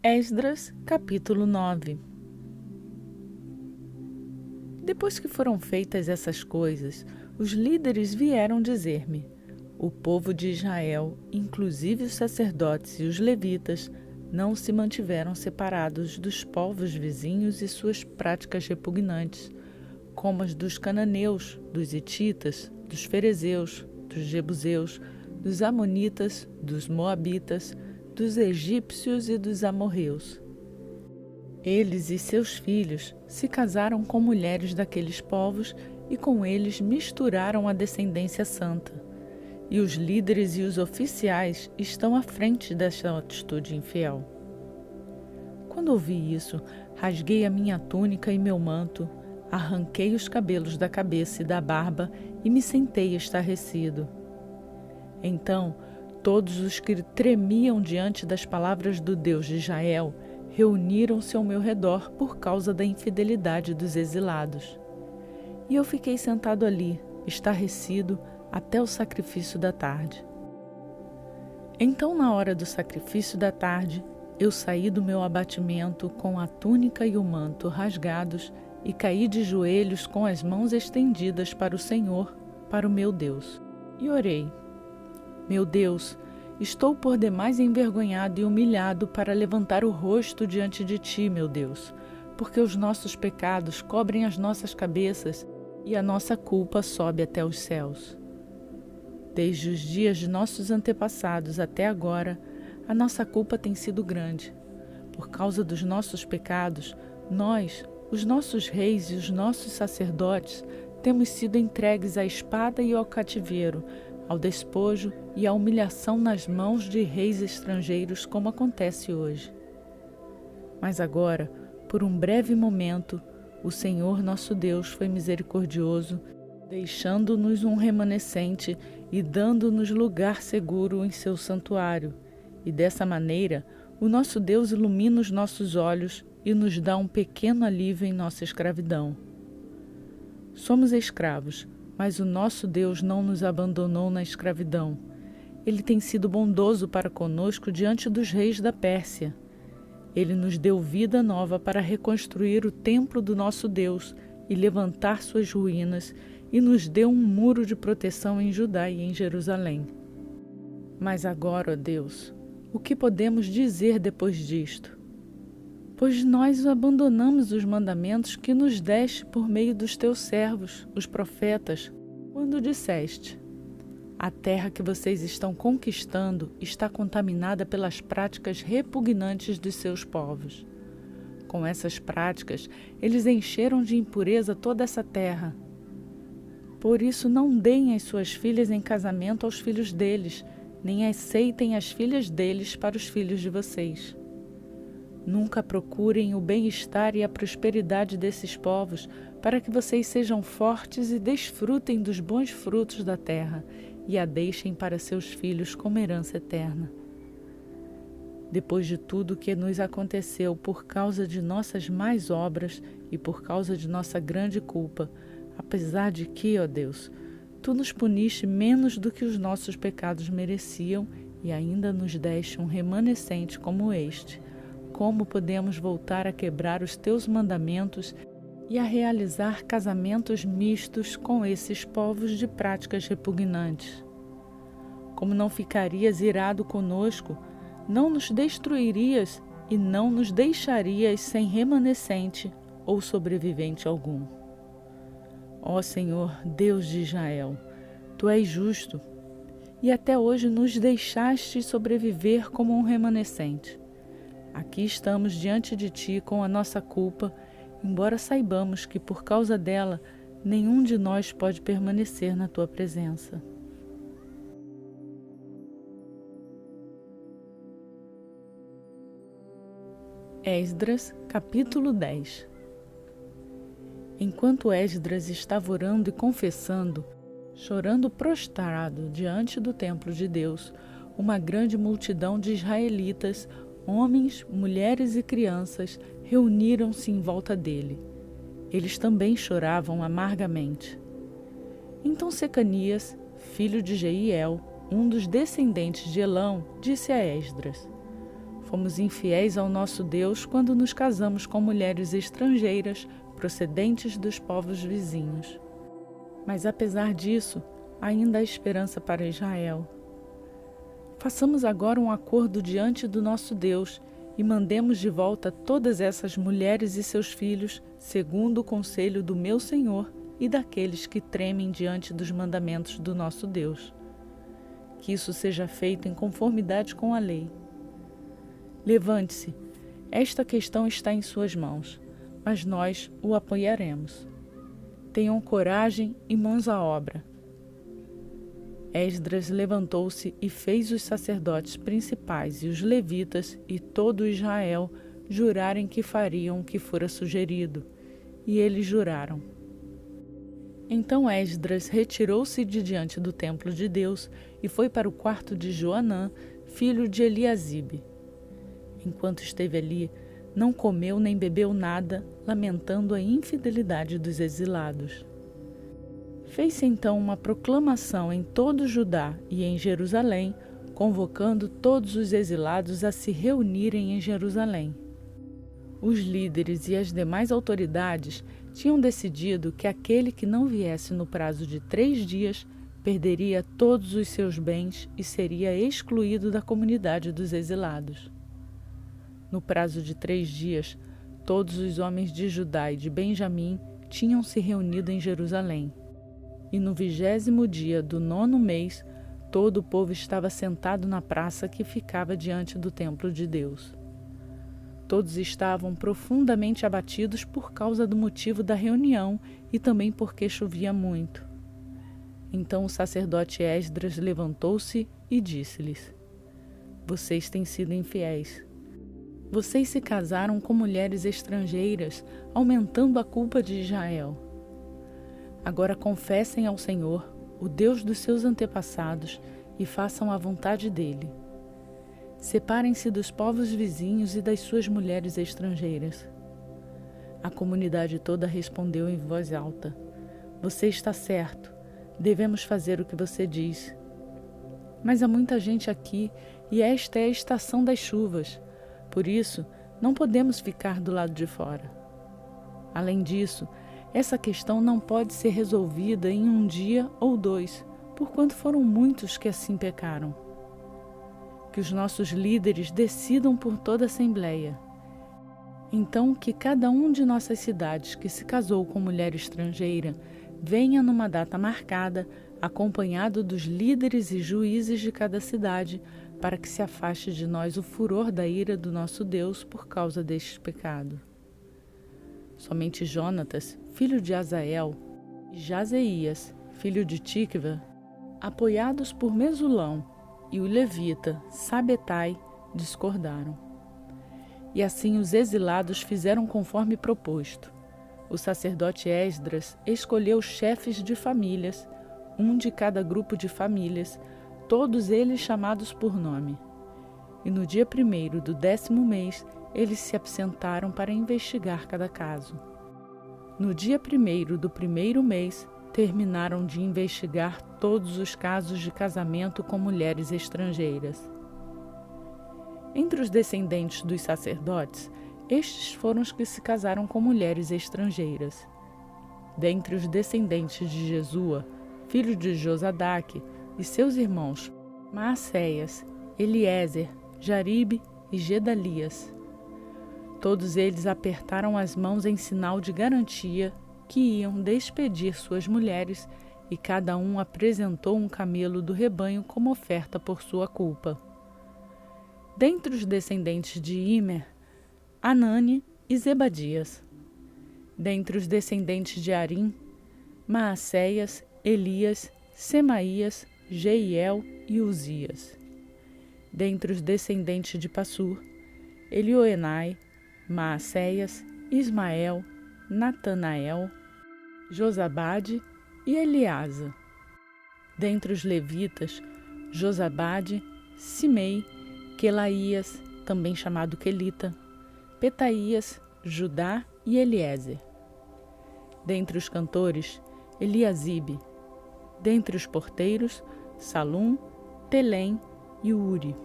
Esdras, capítulo 9. Depois que foram feitas essas coisas, os líderes vieram dizer-me: o povo de Israel, inclusive os sacerdotes e os levitas, não se mantiveram separados dos povos vizinhos e suas práticas repugnantes, como as dos cananeus, dos hititas, dos ferezeus, dos jebuseus, dos amonitas, dos moabitas, dos egípcios e dos amorreus. Eles e seus filhos se casaram com mulheres daqueles povos e com eles misturaram a descendência santa. E os líderes e os oficiais estão à frente desta atitude infiel. Quando ouvi isso, rasguei a minha túnica e meu manto, arranquei os cabelos da cabeça e da barba e me sentei estarrecido. Então, todos os que tremiam diante das palavras do Deus de Israel reuniram-se ao meu redor por causa da infidelidade dos exilados. E eu fiquei sentado ali, estarrecido, até o sacrifício da tarde. Então, na hora do sacrifício da tarde, eu saí do meu abatimento com a túnica e o manto rasgados e caí de joelhos com as mãos estendidas para o Senhor, para o meu Deus. E orei: meu Deus, estou por demais envergonhado e humilhado para levantar o rosto diante de ti, meu Deus, porque os nossos pecados cobrem as nossas cabeças e a nossa culpa sobe até os céus. Desde os dias de nossos antepassados até agora, a nossa culpa tem sido grande. Por causa dos nossos pecados, nós, os nossos reis e os nossos sacerdotes, temos sido entregues à espada e ao cativeiro, ao despojo e à humilhação nas mãos de reis estrangeiros, como acontece hoje. Mas agora, por um breve momento, o Senhor nosso Deus foi misericordioso, deixando-nos um remanescente e dando-nos lugar seguro em seu santuário. E dessa maneira, o nosso Deus ilumina os nossos olhos e nos dá um pequeno alívio em nossa escravidão. Somos escravos, mas o nosso Deus não nos abandonou na escravidão. Ele tem sido bondoso para conosco diante dos reis da Pérsia. Ele nos deu vida nova para reconstruir o templo do nosso Deus e levantar suas ruínas, e nos deu um muro de proteção em Judá e em Jerusalém. Mas agora, ó Deus, o que podemos dizer depois disto? Pois nós abandonamos os mandamentos que nos deste por meio dos teus servos, os profetas, quando disseste: a terra que vocês estão conquistando está contaminada pelas práticas repugnantes dos seus povos. Com essas práticas, eles encheram de impureza toda essa terra. Por isso, não deem as suas filhas em casamento aos filhos deles, nem aceitem as filhas deles para os filhos de vocês. Nunca procurem o bem-estar e a prosperidade desses povos, para que vocês sejam fortes e desfrutem dos bons frutos da terra, e a deixem para seus filhos como herança eterna. Depois de tudo o que nos aconteceu por causa de nossas más obras e por causa de nossa grande culpa, apesar de que, ó Deus, Tu nos puniste menos do que os nossos pecados mereciam e ainda nos deste um remanescente como este, como podemos voltar a quebrar os Teus mandamentos e a realizar casamentos mistos com esses povos de práticas repugnantes? Como não ficarias irado conosco, não nos destruirias e não nos deixarias sem remanescente ou sobrevivente algum. Ó Senhor, Deus de Israel, Tu és justo, e até hoje nos deixaste sobreviver como um remanescente. Aqui estamos diante de Ti com a nossa culpa, embora saibamos que por causa dela nenhum de nós pode permanecer na Tua presença. Esdras, capítulo 10. Enquanto Esdras estava orando e confessando, chorando prostrado diante do templo de Deus, uma grande multidão de israelitas, homens, mulheres e crianças, reuniram-se em volta dele. Eles também choravam amargamente. Então Secanias, filho de Jeiel, um dos descendentes de Elão, disse a Esdras: Fomos infiéis ao nosso Deus quando nos casamos com mulheres estrangeiras procedentes dos povos vizinhos. Mas apesar disso, ainda há esperança para Israel. Façamos agora um acordo diante do nosso Deus e mandemos de volta todas essas mulheres e seus filhos, segundo o conselho do meu Senhor e daqueles que tremem diante dos mandamentos do nosso Deus. Que isso seja feito em conformidade com a lei. Levante-se, esta questão está em suas mãos, mas nós o apoiaremos. Tenham coragem e mãos à obra. Esdras levantou-se e fez os sacerdotes principais e os levitas e todo Israel jurarem que fariam o que fora sugerido, e eles juraram. Então Esdras retirou-se de diante do templo de Deus e foi para o quarto de Joanã, filho de Eliasibe. Enquanto esteve ali, não comeu nem bebeu nada, lamentando a infidelidade dos exilados. Fez-se então uma proclamação em todo Judá e em Jerusalém, convocando todos os exilados a se reunirem em Jerusalém. Os líderes e as demais autoridades tinham decidido que aquele que não viesse no prazo de 3 dias perderia todos os seus bens e seria excluído da comunidade dos exilados. No prazo de 3 dias, todos os homens de Judá e de Benjamim tinham se reunido em Jerusalém. E no 20º dia do 9º mês, todo o povo estava sentado na praça que ficava diante do templo de Deus. Todos estavam profundamente abatidos por causa do motivo da reunião e também porque chovia muito. Então o sacerdote Esdras levantou-se e disse-lhes: Vocês têm sido infiéis. Vocês se casaram com mulheres estrangeiras, aumentando a culpa de Israel. Agora confessem ao Senhor, o Deus dos seus antepassados, e façam a vontade dele. Separem-se dos povos vizinhos e das suas mulheres estrangeiras. A comunidade toda respondeu em voz alta: Você está certo, devemos fazer o que você diz. Mas há muita gente aqui e esta é a estação das chuvas. Por isso, não podemos ficar do lado de fora. Além disso, essa questão não pode ser resolvida em 1 dia ou 2, porquanto foram muitos que assim pecaram. Que os nossos líderes decidam por toda a Assembleia. Então, que cada um de nossas cidades que se casou com mulher estrangeira venha numa data marcada, acompanhado dos líderes e juízes de cada cidade, para que se afaste de nós o furor da ira do nosso Deus por causa deste pecado. Somente Jonatas, filho de Azael, e Jazeías, filho de Tikva, apoiados por Mesulão, e o levita, Sabetai, discordaram. E assim os exilados fizeram conforme proposto. O sacerdote Esdras escolheu chefes de famílias, um de cada grupo de famílias, todos eles chamados por nome. E no dia 1º do 10º mês, eles se absentaram para investigar cada caso. No dia 1º do 1º mês, terminaram de investigar todos os casos de casamento com mulheres estrangeiras. Entre os descendentes dos sacerdotes, estes foram os que se casaram com mulheres estrangeiras. Dentre os descendentes de Jesua, filho de Josadaque, e seus irmãos Maacéias, Eliezer, Jaribe e Gedalias. Todos eles apertaram as mãos em sinal de garantia que iam despedir suas mulheres, e cada um apresentou um camelo do rebanho como oferta por sua culpa. Dentre os descendentes de Imer, Anani e Zebadias. Dentre os descendentes de Arim, Maacéias, Elias, Semaías, Jeiel e Uzias. Dentre os descendentes de Passur, Elioenai, Maacéias, Ismael, Natanael, Josabade e Eleasa. Dentre os levitas, Josabade, Simei, Quelaías, também chamado Quelita, Petaías, Judá e Eliezer. Dentre os cantores, Eliasibe. Dentre os porteiros, Salum, Telém e Uri.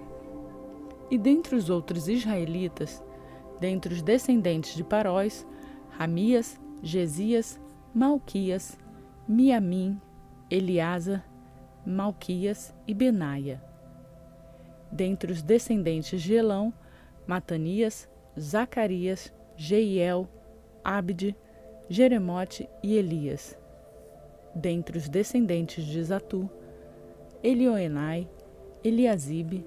E dentre os outros israelitas, dentre os descendentes de Paróis, Ramias, Gesias, Malquias, Miamim, Eleazar, Malquias e Benaia. Dentre os descendentes de Elão, Matanias, Zacarias, Jeiel, Abde, Jeremote e Elias. Dentre os descendentes de Zatu, Elioenai, Eliasibe,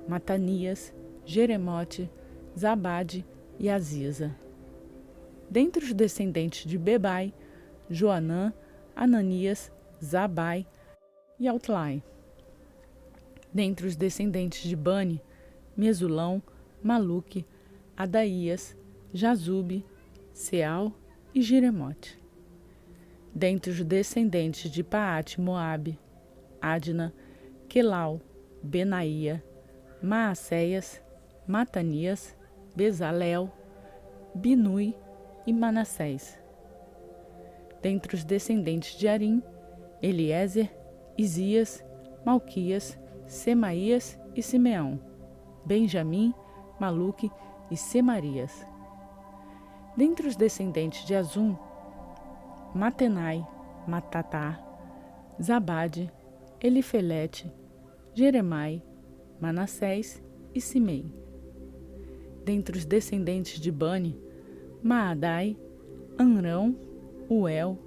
Matanias, Jeremote, Zabade e Aziza. Dentre os descendentes de Bebai, Joanã, Ananias, Zabai e Autlai. Dentre os descendentes de Bani, Mesulão, Maluque, Adaías, Jazube, Seal e Jeremote. Dentre os descendentes de Paate Moabe, Adna, Quelau, Benaía, Maacéias, Matanias, Bezalel, Binui e Manassés. Dentre os descendentes de Arim, Eliezer, Isias, Malquias, Semaías e Simeão, Benjamim, Maluque e Semarias. Dentre os descendentes de Azum, Matenai, Matatá, Zabade, Elifelete, Jeremai, Manassés e Simei. Dentre os descendentes de Bani, Maadai, Amrão, Uel,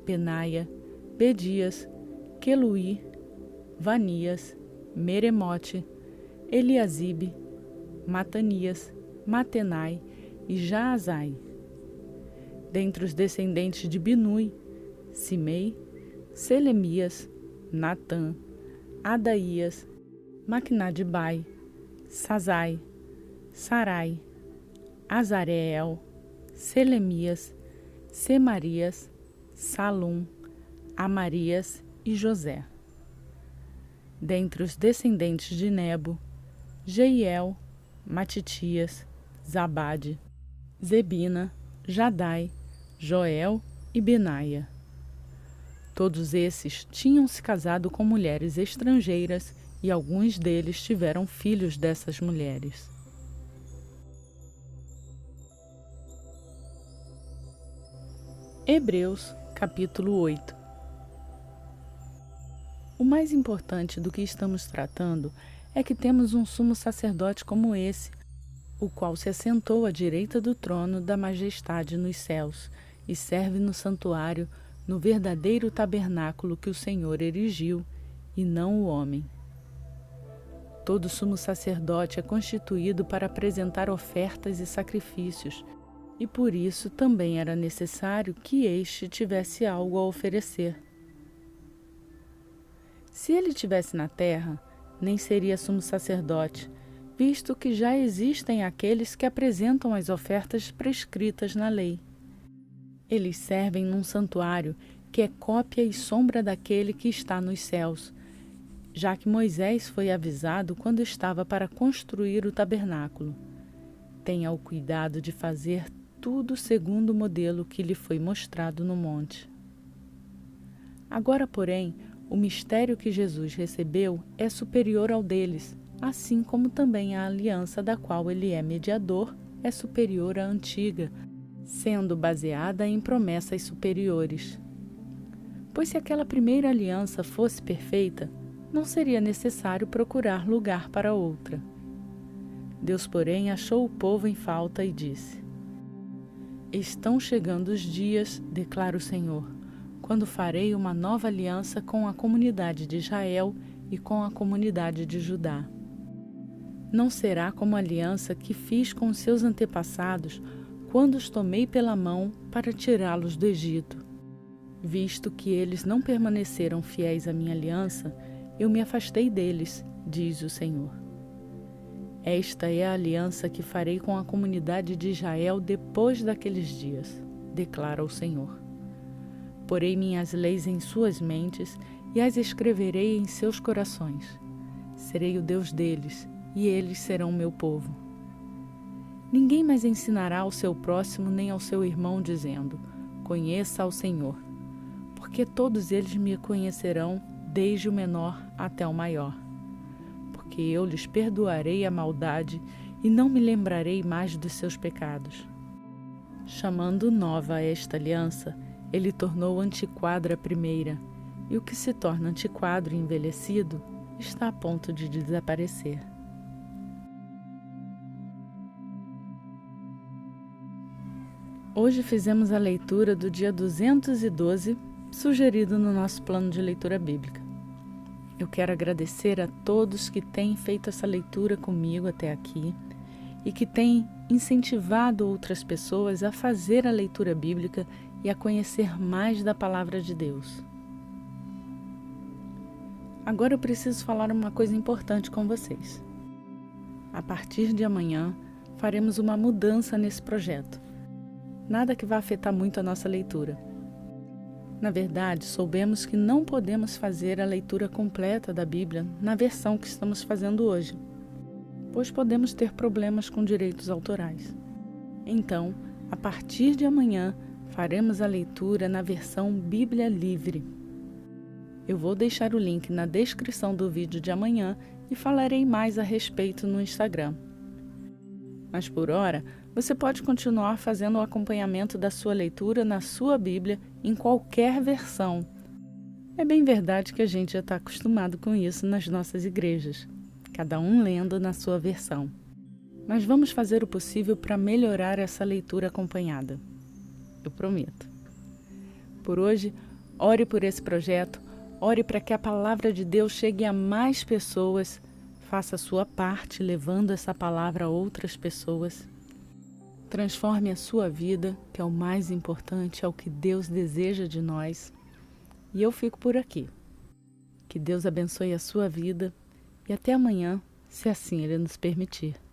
Benaia, Bedias, Queluí, Vanias, Meremote, Eliasibe, Matanias, Matenai e Jaazai. Dentre os descendentes de Binui, Simei, Selemias, Natã, Adaías, Maquinadibai, Sazai, Sarai, Azareel, Selemias, Semarias, Salum, Amarias e José. Dentre os descendentes de Nebo, Jeiel, Matitias, Zabade, Zebina, Jadai, Joel e Benaia. Todos esses tinham se casado com mulheres estrangeiras e alguns deles tiveram filhos dessas mulheres. Hebreus, capítulo 8. O mais importante do que estamos tratando é que temos um sumo sacerdote como esse, o qual se assentou à direita do trono da majestade nos céus e serve no santuário, no verdadeiro tabernáculo que o Senhor erigiu, e não o homem. Todo sumo sacerdote é constituído para apresentar ofertas e sacrifícios, e por isso também era necessário que este tivesse algo a oferecer. Se ele estivesse na terra, nem seria sumo sacerdote, visto que já existem aqueles que apresentam as ofertas prescritas na lei. Eles servem num santuário que é cópia e sombra daquele que está nos céus, já que Moisés foi avisado quando estava para construir o tabernáculo. Tenha o cuidado de fazer tudo segundo o modelo que lhe foi mostrado no monte. Agora, porém, o mistério que Jesus recebeu é superior ao deles, assim como também a aliança da qual ele é mediador é superior à antiga, sendo baseada em promessas superiores. Pois se aquela primeira aliança fosse perfeita, não seria necessário procurar lugar para outra. Deus, porém, achou o povo em falta e disse: Estão chegando os dias, declara o Senhor, quando farei uma nova aliança com a comunidade de Israel e com a comunidade de Judá. Não será como a aliança que fiz com seus antepassados quando os tomei pela mão para tirá-los do Egito. Visto que eles não permaneceram fiéis à minha aliança, eu me afastei deles, diz o Senhor. Esta é a aliança que farei com a comunidade de Israel depois daqueles dias, declara o Senhor. Porei minhas leis em suas mentes e as escreverei em seus corações. Serei o Deus deles, e eles serão meu povo. Ninguém mais ensinará ao seu próximo nem ao seu irmão, dizendo: Conheça ao Senhor, porque todos eles me conhecerão, desde o menor até o maior. Porque porque eu lhes perdoarei a maldade e não me lembrarei mais dos seus pecados. Chamando nova esta aliança, ele tornou antiquada a primeira, e o que se torna antiquado e envelhecido está a ponto de desaparecer. Hoje fizemos a leitura do dia 212, sugerido no nosso plano de leitura bíblica. Eu quero agradecer a todos que têm feito essa leitura comigo até aqui e que têm incentivado outras pessoas a fazer a leitura bíblica e a conhecer mais da Palavra de Deus. Agora eu preciso falar uma coisa importante com vocês. A partir de amanhã, faremos uma mudança nesse projeto. Nada que vá afetar muito a nossa leitura. Na verdade, soubemos que não podemos fazer a leitura completa da Bíblia na versão que estamos fazendo hoje, pois podemos ter problemas com direitos autorais. Então, a partir de amanhã, faremos a leitura na versão Bíblia Livre. Eu vou deixar o link na descrição do vídeo de amanhã e falarei mais a respeito no Instagram. Mas por hora, você pode continuar fazendo o acompanhamento da sua leitura na sua Bíblia em qualquer versão. É bem verdade que a gente já está acostumado com isso nas nossas igrejas, cada um lendo na sua versão. Mas vamos fazer o possível para melhorar essa leitura acompanhada. Eu prometo. Por hoje, ore por esse projeto, ore para que a palavra de Deus chegue a mais pessoas, faça a sua parte levando essa palavra a outras pessoas. Transforme a sua vida, que é o mais importante, é o que Deus deseja de nós. E eu fico por aqui. Que Deus abençoe a sua vida e até amanhã, se assim Ele nos permitir.